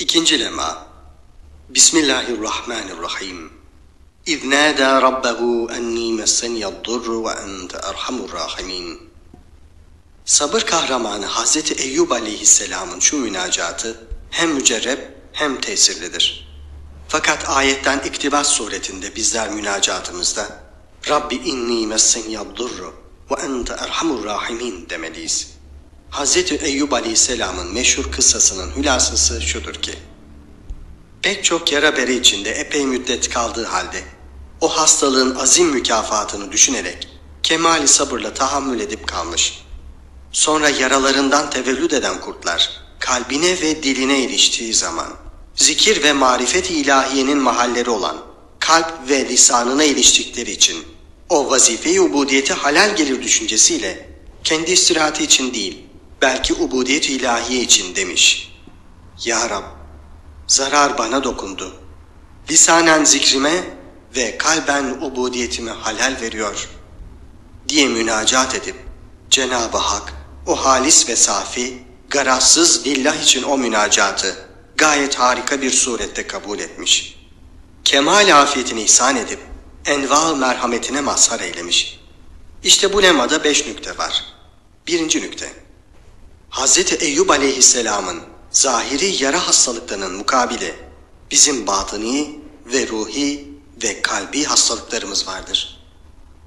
İkinci lema. Bismillahirrahmanirrahim. İz nâdâ rabbehu ennî messeniyed-durru ve ente erhamur rahimin. Sabır kahramanı Hazreti Eyyub aleyhisselamın şu münacatı hem mücerreb hem tesirlidir. Fakat ayetten iktibas suretinde bizler münacatımızda Rabbi inni messeniyed-durru ve ente erhamur rahimin demeliyiz. Hazreti Eyyub aleyhisselamın meşhur kıssasının hülasası şudur ki, pek çok yara bere içinde epey müddet kaldığı halde o hastalığın azim mükafatını düşünerek kemali sabırla tahammül edip kalmış. Sonra yaralarından tevellüd eden kurtlar kalbine ve diline iliştiği zaman zikir ve marifet-i ilahiyenin mahalleri olan kalp ve lisanına iliştikleri için o vazife-i ubudiyeti halal gelir düşüncesiyle kendi istirahati için değil belki ubudiyet-i ilahiye için demiş. Ya Rab, zarar bana dokundu. Lisanen zikrime ve kalben ubudiyetime halal veriyor diye münacat edip Cenab-ı Hak o halis ve safi, garazsız lillah için o münacatı gayet harika bir surette kabul etmiş. Kemal afiyetini ihsan edip enva merhametine mazhar eylemiş. İşte bu lemada 5 nükte var. Birinci nükte. Hazreti Eyyub aleyhisselamın zahiri yara hastalıklarının mukabili bizim batıni ve ruhi ve kalbi hastalıklarımız vardır.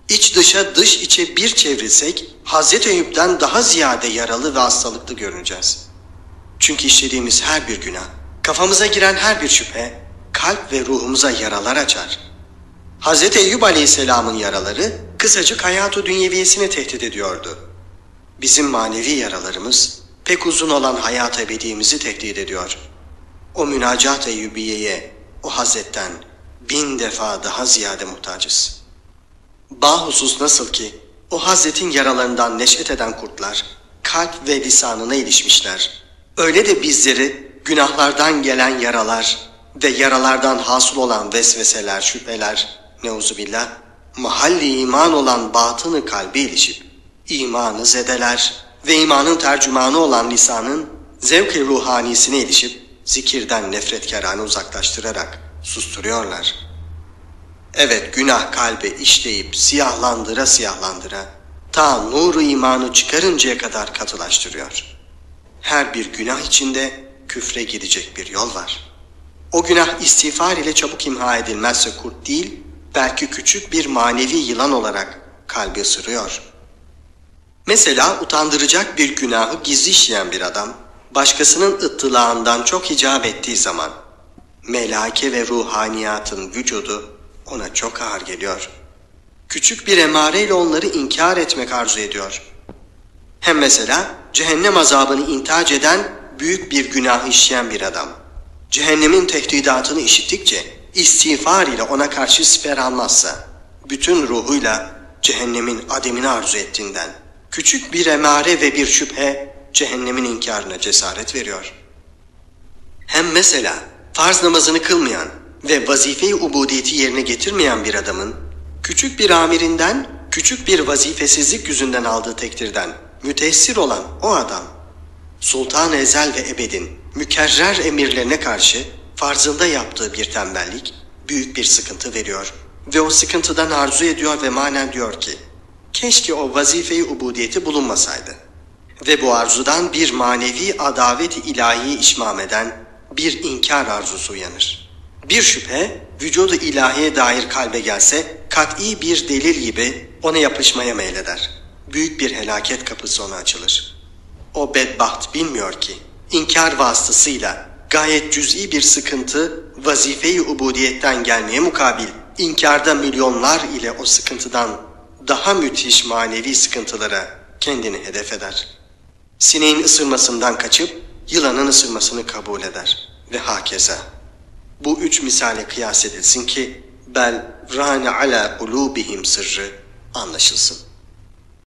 İç dışa dış içe bir çevrilsek Hazreti Eyyub'dan daha ziyade yaralı ve hastalıklı görüneceğiz. Çünkü işlediğimiz her bir günah, kafamıza giren her bir şüphe kalp ve ruhumuza yaralar açar. Hazreti Eyyub aleyhisselamın yaraları kısacık hayat-ı dünyeviyesini tehdit ediyordu. Bizim manevi yaralarımız pek uzun olan hayat ebedimizi tehdit ediyor. O münacat-ı Eyyubiyeye o Hazretten 1000 defa daha ziyade muhtacız. Bahusus nasıl ki o Hazretin yaralarından neşet eden kurtlar kalp ve lisanına ilişmişler. Öyle de bizleri günahlardan gelen yaralar ve yaralardan hasıl olan vesveseler, şüpheler, neuzubillah, mahalli iman olan batını kalbe ilişip imanı zedeler ve imanın tercümanı olan lisanın zevk-i ruhanisine ilişip zikirden nefretkarane uzaklaştırarak susturuyorlar. Evet, günah kalbe işleyip siyahlandıra siyahlandıra ta nuru imanı çıkarıncaya kadar katılaştırıyor. Her bir günah içinde küfre gidecek bir yol var. O günah istiğfar ile çabuk imha edilmezse kurt değil, belki küçük bir manevi yılan olarak kalbi ısırıyor. Mesela utandıracak bir günahı gizli işleyen bir adam, başkasının ıttılağından çok icap ettiği zaman, melaike ve ruhaniyatın vücudu ona çok ağır geliyor. Küçük bir emareyle onları inkar etmek arzu ediyor. Hem mesela cehennem azabını intihac eden büyük bir günah işleyen bir adam, cehennemin tehdidatını işittikçe istiğfar ile ona karşı siper almazsa, bütün ruhuyla cehennemin ademini arzu ettiğinden, küçük bir emare ve bir şüphe cehennemin inkarına cesaret veriyor. Hem mesela farz namazını kılmayan ve vazife-i ubudiyeti yerine getirmeyen bir adamın, küçük bir amirinden, küçük bir vazifesizlik yüzünden aldığı tekdirden müteessir olan o adam, Sultan-ı Ezel ve Ebed'in mükerrer emirlerine karşı farzında yaptığı bir tembellik büyük bir sıkıntı veriyor ve o sıkıntıdan arzu ediyor ve manen diyor ki, keşke o vazife-i ubudiyeti bulunmasaydı. Ve bu arzudan bir manevi adavet-i ilahiyi işmam eden bir inkar arzusu uyanır. Bir şüphe, vücudu ilahiye dair kalbe gelse, kat'i bir delil gibi ona yapışmaya meyleder. Büyük bir helaket kapısı ona açılır. O bedbaht bilmiyor ki, inkar vasıtasıyla gayet cüz'i bir sıkıntı, vazife-i ubudiyetten gelmeye mukabil, inkarda milyonlar ile o sıkıntıdan daha müthiş manevi sıkıntılara kendini hedef eder. Sineğin ısırmasından kaçıp yılanın ısırmasını kabul eder ve hakeza. Bu 3 misale kıyas edilsin ki bel râne alâ kulûbihim sırrı anlaşılsın.